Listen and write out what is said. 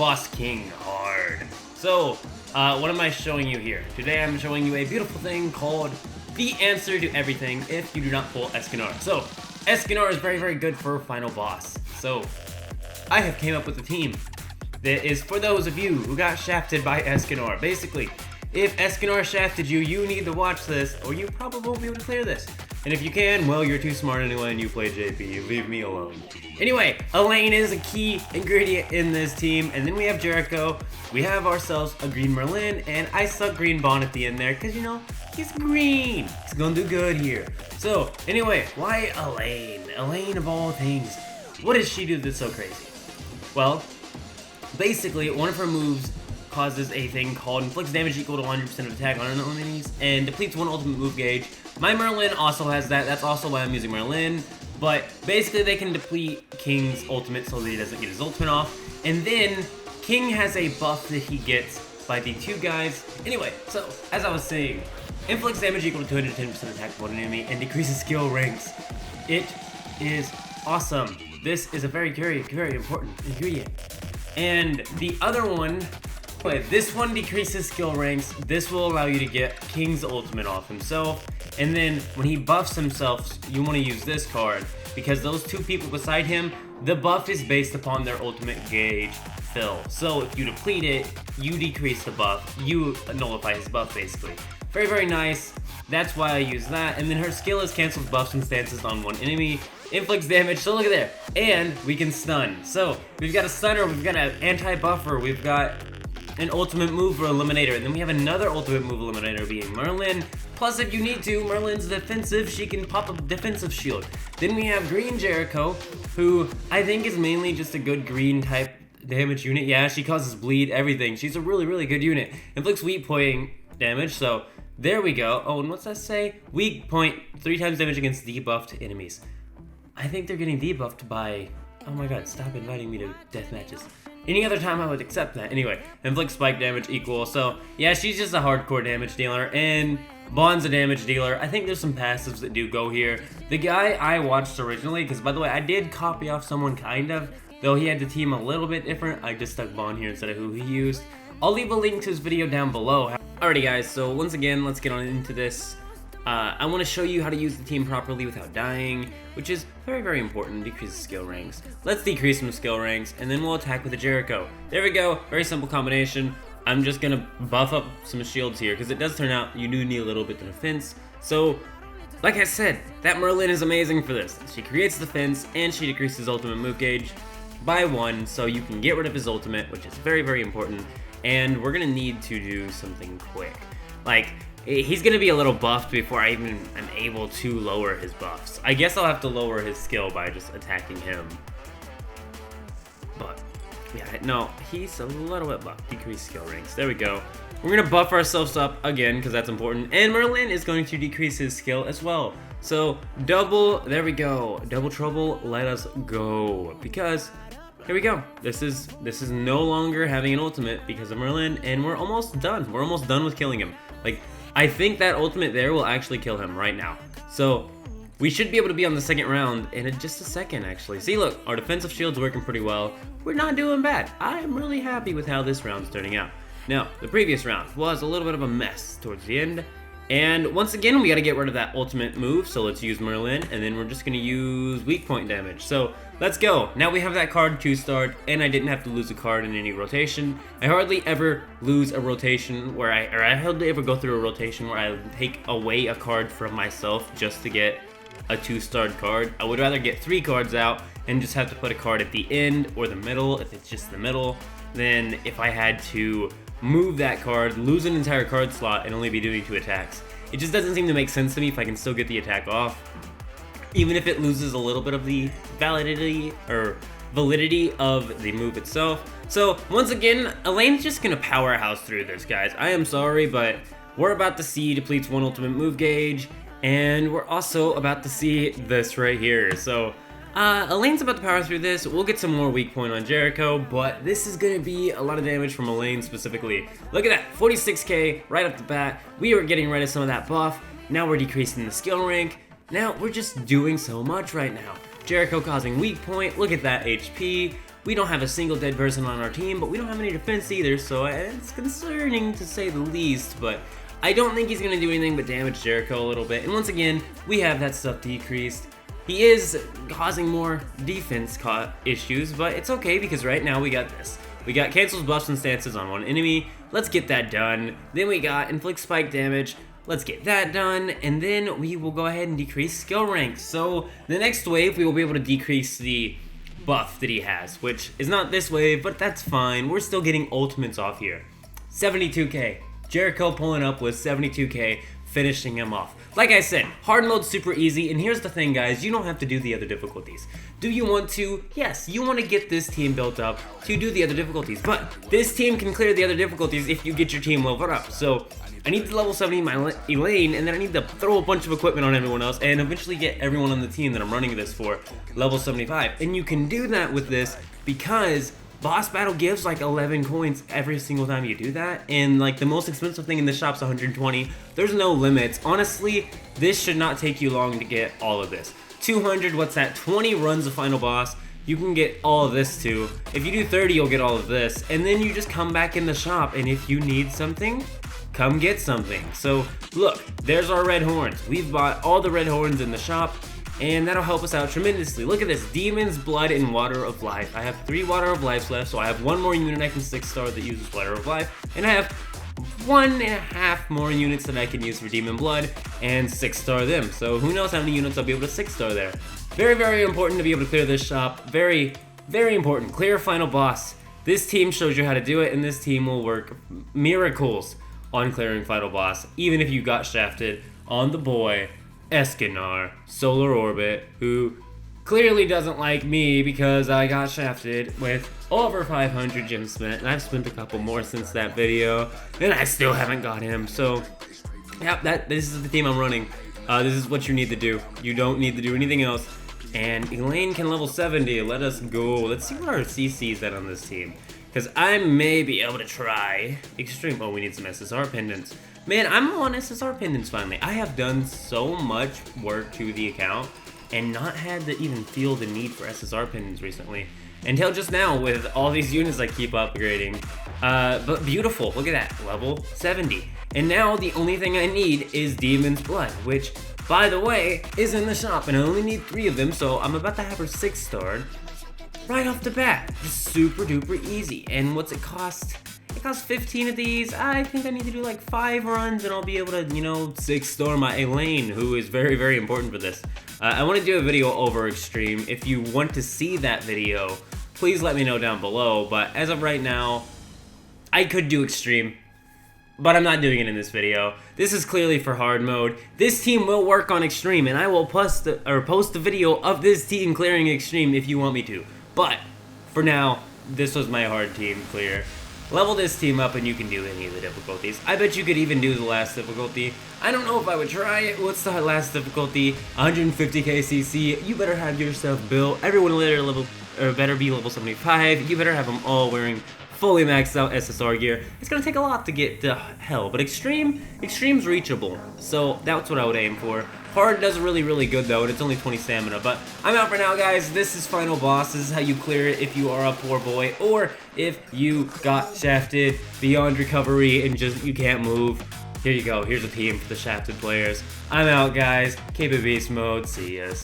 boss King hard. So, what am I showing you here? Today I'm showing you a beautiful thing called the answer to everything if you do not pull Escanor. So, Escanor is very, very good for final boss. So, I have came up with a team that is for those of you who got shafted by Escanor. Basically, if Escanor shafted you, you need to watch this, or you probably won't be able to clear this. And if you can, well, you're too smart anyway and you play JP. Leave me alone. Anyway, Elaine is a key ingredient in this team. And then we have Jericho. We have ourselves a green Merlin. And I stuck green Bond at the end there because, you know, he's green. He's gonna do good here. So, anyway, why Elaine? Elaine of all things. What does she do that's so crazy? Well, basically, one of her moves causes a thing called inflicts damage equal to 100% of attack on enemies and depletes one ultimate move gauge. My Merlin also has that. That's also why I'm using Merlin. But basically, they can deplete King's ultimate so that he doesn't get his ultimate off. And then King has a buff that he gets by the two guys. Anyway, so as I was saying, inflicts damage equal to 210% attack on an enemy and decreases skill ranks. It is awesome. This is a very, very, very important ingredient. And the other one, this one decreases skill ranks. This will allow you to get King's ultimate off himself. And then when he buffs himself, you want to use this card because those two people beside him, the buff is based upon their ultimate gauge fill. So if you deplete it, you decrease the buff. You nullify his buff basically. Very, very nice. That's why I use that. And then her skill is cancels buffs and stances on one enemy. Inflicts damage, so look at there. And we can stun. So we've got a stunner, we've got an anti-buffer, we've got an ultimate move eliminator, and then we have another ultimate move eliminator being Merlin. Plus, if you need to, Merlin's defensive, she can pop a defensive shield. Then we have Green Jericho, who I think is mainly just a good green type damage unit. Yeah, she causes bleed, everything. She's a really, really good unit. Inflicts weak point damage, so there we go. Oh, and what's that say? Weak point, 3 times damage against debuffed enemies. I think they're getting debuffed by... Oh my god, stop inviting me to death matches. Any other time I would accept that. Anyway, inflict spike damage equal. So, yeah, she's just a hardcore damage dealer. And Bond's a damage dealer. I think there's some passives that do go here. The guy I watched originally, because by the way, I did copy off someone kind of, though he had the team a little bit different. I just stuck Bond here instead of who he used. I'll leave a link to his video down below. Alrighty guys, so once again, let's get on into this. I want to show you how to use the team properly without dying, which is very, very important. Decreases skill ranks. Let's decrease some skill ranks, and then we'll attack with the Jericho. There we go. Very simple combination. I'm just going to buff up some shields here, because it does turn out you do need a little bit of defense. So, like I said, that Merlin is amazing for this. She creates defense, and she decreases ultimate move gauge by 1, so you can get rid of his ultimate, which is very, very important. And we're going to need to do something quick. Like, he's going to be a little buffed before I even am able to lower his buffs. I guess I'll have to lower his skill by just attacking him. But, yeah, no, he's a little bit buffed. Decrease skill ranks. There we go. We're going to buff ourselves up again because that's important. And Merlin is going to decrease his skill as well. So, double, there we go. Double trouble, let us go. Because... here we go. This is no longer having an ultimate because of Merlin, and we're almost done. We're almost done with killing him. Like, I think that ultimate there will actually kill him right now. So, we should be able to be on the second round in just a second, actually. See, look, our defensive shield's working pretty well. We're not doing bad. I'm really happy with how this round's turning out. Now, the previous round was a little bit of a mess towards the end. And once again, we gotta get rid of that ultimate move, so let's use Merlin, and then we're just gonna use weak point damage. So, let's go. Now we have that card 2-starred, and I didn't have to lose a card in any rotation. I hardly ever lose a rotation where I hardly ever go through a rotation where I take away a card from myself just to get a 2-starred card. I would rather get 3 cards out and just have to put a card at the end or the middle, if it's just the middle, than if I had to move that card, lose an entire card slot, and only be doing 2 attacks. It just doesn't seem to make sense to me if I can still get the attack off, even if it loses a little bit of the validity of the move itself. So, once again, Elaine's just gonna powerhouse through this, guys. I am sorry, but we're about to see depletes 1 ultimate move gauge, and we're also about to see this right here. So, Elaine's about to power through this. We'll get some more weak point on Jericho, but this is gonna be a lot of damage from Elaine specifically. Look at that, 46k right off the bat. We were getting rid of some of that buff. Now we're decreasing the skill rank. Now we're just doing so much right now. Jericho causing weak point. Look at that HP. We don't have a single dead person on our team, but we don't have any defense either, so it's concerning to say the least, but I don't think he's gonna do anything but damage Jericho a little bit. And once again, we have that stuff decreased. He is causing more defense issues, but it's okay because right now we got this. We got cancels buffs and stances on one enemy. Let's get that done. Then we got inflict spike damage. Let's get that done, and then we will go ahead and decrease skill ranks. So the next wave, we will be able to decrease the buff that he has, which is not this wave, but that's fine. We're still getting ultimates off here. 72k. Jericho pulling up with 72k, finishing him off. Like I said, hard mode's super easy, and here's the thing, guys, you don't have to do the other difficulties. Do you want to? Yes, you want to get this team built up to do the other difficulties, but this team can clear the other difficulties if you get your team leveled up. So I need to level 70 my Elaine, and then I need to throw a bunch of equipment on everyone else, and eventually get everyone on the team that I'm running this for level 75. And you can do that with this because boss battle gives like 11 coins every single time you do that, and like the most expensive thing in the shop's 120. There's no limits. Honestly, this should not take you long to get all of this. 200, what's that? 20 runs of final boss. You can get all of this too. If you do 30, you'll get all of this, and then you just come back in the shop, and if you need something, come get something. So look, there's our red horns. We've bought all the red horns in the shop, and that'll help us out tremendously. Look at this, Demon's Blood and Water of Life. I have 3 Water of Lives left, so I have 1 more unit I can 6-star that uses Water of Life, and I have 1.5 more units that I can use for Demon Blood and 6-star them. So who knows how many units I'll be able to 6-star there. Very, very important to be able to clear this shop. Very, very important. Clear final boss. This team shows you how to do it, and this team will work miracles on clearing final boss, even if you got shafted on the boy Escanor, Solar Orbit, who clearly doesn't like me because I got shafted with over 500 gems spent, and I've spent a couple more since that video, and I still haven't got him. So yeah, this is the team I'm running. This is what you need to do. You don't need to do anything else. And Elaine can level 70. Let us go. Let's see what our CC is at on this team, because I may be able to try extreme. Oh, we need some SSR pendants. Man, I'm on SSR pendants finally. I have done so much work to the account and not had to even feel the need for SSR pendants recently. Until just now with all these units I keep upgrading. But beautiful, look at that, level 70. And now the only thing I need is Demon's Blood, which, by the way, is in the shop, and I only need 3 of them, so I'm about to have her 6-starred right off the bat. Just super duper easy. And what's it cost? It costs 15 of these. I think I need to do like 5 runs and I'll be able to, 6-star my Elaine, who is very, very important for this. I want to do a video over Extreme. If you want to see that video, please let me know down below. But as of right now, I could do Extreme, but I'm not doing it in this video. This is clearly for hard mode. This team will work on Extreme, and I will post the video of this team clearing Extreme if you want me to. But for now, this was my hard team clear. Level this team up and you can do any of the difficulties. I bet you could even do the last difficulty. I don't know if I would try it. What's the last difficulty? 150k CC. You better have yourself built. Everyone better be level 75. You better have them all wearing fully maxed out SSR gear. It's gonna take a lot to get to hell, but Extreme's reachable. So that's what I would aim for. Hard does really, really good though, and it's only 20 stamina. But I'm out for now, guys. This is final boss. This is how you clear it if you are a poor boy, or if you got shafted beyond recovery and just you can't move. Here you go. Here's a team for the shafted players. I'm out, guys. Keep it beast mode. See ya.